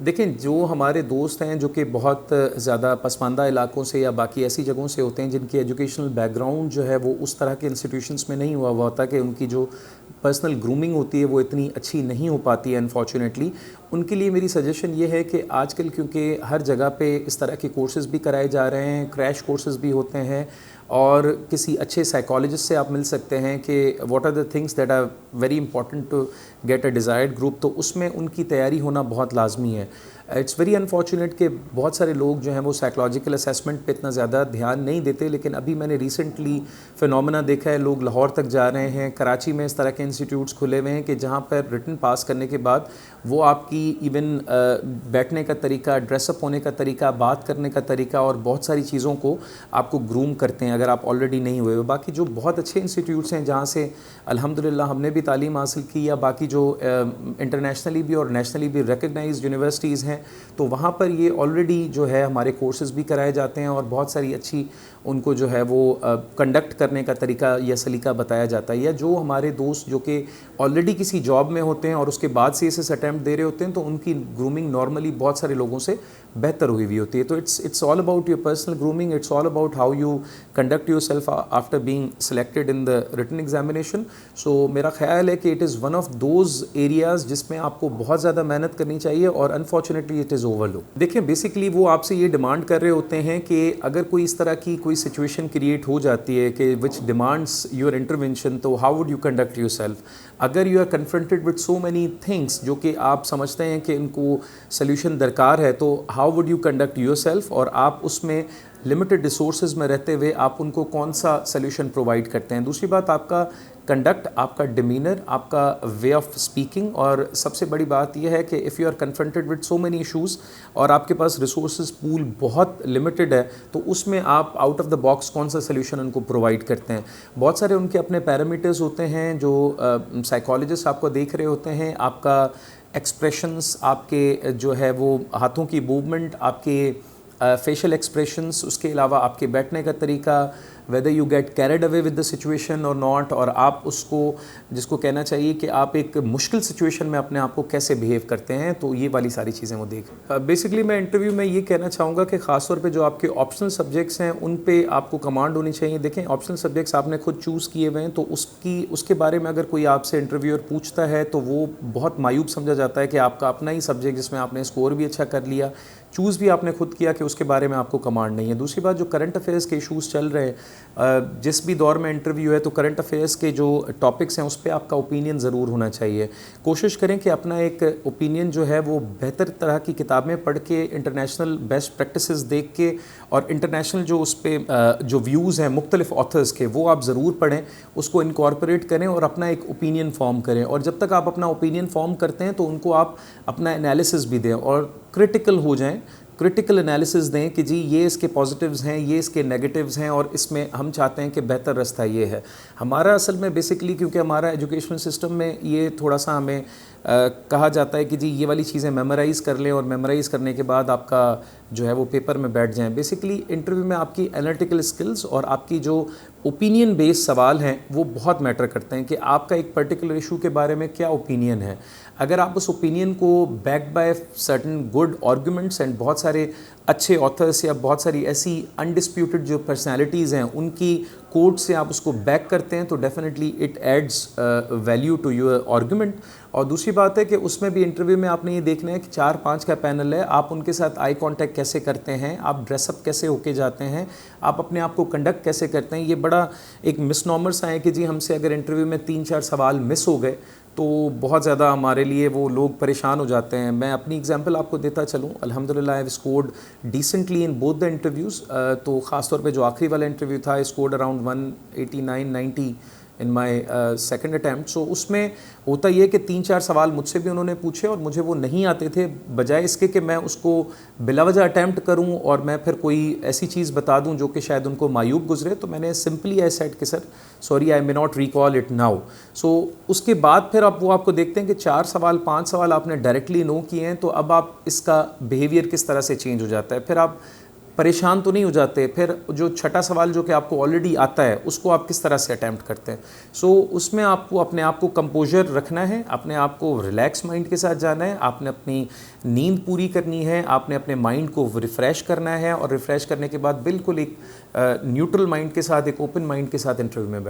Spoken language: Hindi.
देखें, जो हमारे दोस्त हैं जो कि बहुत ज़्यादा पसमानदा इलाकों से या बाकी ऐसी जगहों से होते हैं जिनकी एजुकेशनल बैकग्राउंड जो है वो उस तरह के इंस्टीट्यूशंस में नहीं हुआ होता, कि उनकी जो पर्सनल ग्रूमिंग होती है वो इतनी अच्छी नहीं हो पाती है अनफॉर्चुनेटली, उनके लिए मेरी सजेशन ये है कि आजकल क्योंकि हर जगह पे इस तरह के कोर्सेज़ भी कराए जा रहे हैं, क्रैश कोर्सेज़ भी होते हैं, और किसी अच्छे साइकोलॉजिस्ट से आप मिल सकते हैं कि what are the things that are very important to get a desired group, तो उसमें उनकी तैयारी होना बहुत लाजमी है। इट्स वेरी अनफॉर्चुनेट कि बहुत सारे लोग जो हैं वो साइकोलॉजिकल असेसमेंट पे इतना ज़्यादा ध्यान नहीं देते, लेकिन अभी मैंने रिसेंटली फिनोमेना देखा है, लोग लाहौर तक जा रहे हैं, कराची में इस तरह के इंस्टीट्यूट्स खुले हुए हैं कि जहाँ पर रिटन पास करने के बाद वो आपकी इवन बैठने का तरीका, ड्रेसअप होने का तरीका, बात करने का तरीका और बहुत सारी चीज़ों को आपको ग्रूम करते हैं अगर आप ऑलरेडी नहीं हुए हो। बाकी जो बहुत अच्छे इंस्टीट्यूट्स हैं जहाँ से अल्हम्दुलिल्लाह हमने भी तालीम हासिल की, या बाकी जो इंटरनेशनली भी और नेशनली भी रिकग्नाइज्ड यूनिवर्सिटीज़ हैं, तो वहाँ पर ये ऑलरेडी जो है हमारे कोर्सेज़ भी कराए जाते हैं और बहुत सारी अच्छी उनको जो है वो कंडक्ट करने का तरीका या सलीका बताया जाता है। या जो हमारे दोस्त जो कि ऑलरेडी किसी जॉब में होते हैं और उसके बाद से इसे अटैम्प्ट दे रहे होते हैं, तो उनकी ग्रूमिंग नॉर्मली बहुत सारे लोगों से बेहतर हुई हुई होती है। तो it's all about your personal grooming, it's all about how you conduct your self after being selected in the written examination. So मेरा ख्याल है कि it is one of those areas जिसमें आपको बहुत ज़्यादा मेहनत करनी चाहिए और अनफॉर्चुनेटली इट इज़ ओवरलुक। देखिए, बेसिकली वो आपसे ये डिमांड कर रहे होते हैं कि अगर कोई इस तरह की कोई सिचुएशन क्रिएट हो जाती है कि विच डिमांड्स योर इंटरवेंशन, तो how would you conduct your self. अगर you are confronted with so many things जो कि आप समझते हैं कि इनको सोल्यूशन दरकार है, तो how would you conduct your self, और आप उसमें लिमिटेड रिसोर्सेज में रहते हुए आप उनको कौन सा सोल्यूशन प्रोवाइड करते हैं। दूसरी बात, आपका कंडक्ट, आपका डिमीनर, आपका वे ऑफ स्पीकिंग, और सबसे बड़ी बात यह है कि if you are confronted with so many issues और आपके पास रिसोर्सेज पूल बहुत लिमिटेड है, तो उसमें आप आउट ऑफ द बॉक्स कौन सा सोल्यूशन उनको प्रोवाइड करते हैं। बहुत सारे उनके अपने पैरामीटर्स होते हैं जो साइकोलॉजिस्ट आपको देख रहे होते हैं। आपका एक्सप्रेशंस, आपके जो है वो हाथों की मूवमेंट, आपके फेशियल एक्सप्रेशंस, उसके अलावा आपके बैठने का तरीका, whether you get carried away with the situation और नॉट, और आप उसको जिसको कहना चाहिए कि आप एक मुश्किल सिचुएशन में अपने आप को कैसे बिहेव करते हैं, तो ये वाली सारी चीज़ें वो देख। बेसिकली मैं इंटरव्यू में ये कहना चाहूँगा कि ख़ासतौर पे जो आपके ऑप्शनल सब्जेक्ट्स हैं उन पे आपको कमांड होनी चाहिए। देखें, ऑप्शनल सब्जेक्ट्स आपने खुद चूज़ किए हुए हैं, तो उसके बारे में अगर कोई आपसे इंटरव्यूअर पूछता है तो वो बहुत मायूब समझा जाता है कि आपका अपना ही सब्जेक्ट जिसमें आपने स्कोर भी अच्छा कर लिया, चूज़ भी आपने खुद किया, कि उसके बारे में आपको कमांड नहीं है। दूसरी बात, जो करंट अफेयर्स के इशूज़ चल रहे हैं, जिस भी दौर में इंटरव्यू है, तो करंट अफेयर्स के जो टॉपिक्स हैं उस पर आपका ओपिनियन ज़रूर होना चाहिए। कोशिश करें कि अपना एक ओपिनियन जो है वो बेहतर तरह की किताबें पढ़ के, इंटरनेशनल बेस्ट प्रैक्टिसेस देख के, और इंटरनेशनल जो उस पर जो व्यूज़ हैं मुख्तलिफ ऑथर्स के, वो आप ज़रूर पढ़ें, उसको इनकॉर्पोरेट करें और अपना एक ओपिनियन फॉर्म करें। और जब तक आप अपना ओपिनियन फॉर्म करते हैं तो उनको आप अपना एनालिसिस भी दें और क्रिटिकल हो जाएं, क्रिटिकल एनालिसिस दें कि जी ये इसके पॉजिटिव्स हैं, ये इसके नेगेटिव्स हैं, और इसमें हम चाहते हैं कि बेहतर रास्ता ये है। हमारा असल में बेसिकली, क्योंकि हमारा एजुकेशन सिस्टम में ये थोड़ा सा हमें कहा जाता है कि जी ये वाली चीज़ें मेमोराइज़ कर लें और मेमोराइज़ करने के बाद आपका जो है वो पेपर में बैठ जाएं। बेसिकली इंटरव्यू में आपकी एनालिटिकल स्किल्स और आपकी जो ओपिनियन बेस्ड सवाल हैं वो बहुत मैटर करते हैं कि आपका एक पर्टिकुलर इशू के बारे में क्या ओपिनियन है। अगर आप उस ओपिनियन को backed by certain good arguments and बहुत सारे अच्छे ऑथर्स या बहुत सारी ऐसी अनडिस्प्यूटेड जो पर्सनालिटीज़ हैं उनकी कोट से आप उसको बैक करते हैं, तो definitely it adds value to your argument. और दूसरी बात है कि उसमें भी इंटरव्यू में आपने ये देखना है कि 4-5 का पैनल है, आप उनके साथ आई कांटेक्ट कैसे करते हैं, आप ड्रेसअप कैसे होके जाते हैं, आप अपने आप को कंडक्ट कैसे करते हैं। ये बड़ा एक मिसनॉमर सा है कि जी हमसे अगर इंटरव्यू में 3-4 सवाल मिस हो गए तो बहुत ज़्यादा हमारे लिए वो लोग परेशान हो जाते हैं। मैं अपनी एग्जांपल आपको देता चलूँ, अल्हम्दुलिल्लाह I have scored decently in both the interviews. तो ख़ास तौर पे जो आखिरी वाला इंटरव्यू था, I scored around 189-90 in my second attempt. So उसमें होता ये कि 3-4 सवाल मुझसे भी उन्होंने पूछे और मुझे वो नहीं आते थे, बजाय इसके कि मैं उसको बिलावजह अटैम्प्ट करूं और मैं फिर कोई ऐसी चीज़ बता दूं जो कि शायद उनको मायूब गुजरे, तो मैंने सिंपली आई सेड कि sir sorry I may not recall it now. So उसके बाद फिर आप वो आपको देखते हैं कि 4 सवाल 5 सवाल आपने डायरेक्टली नो किए हैं, तो अब आप इसका बिहेवियर किस तरह से चेंज हो जाता है। फिर आप परेशान तो नहीं हो जाते? फिर जो छठा सवाल जो कि आपको ऑलरेडी आता है उसको आप किस तरह से अटैम्प्ट करते हैं? सो उसमें आपको अपने आप को कंपोज़र रखना है, अपने आप को रिलैक्स माइंड के साथ जाना है, आपने अपनी नींद पूरी करनी है, आपने अपने माइंड को रिफ़्रेश करना है और रिफ़्रेश करने के बाद बिल्कुल एक न्यूट्रल माइंड के साथ, एक ओपन माइंड के साथ इंटरव्यू में बैठ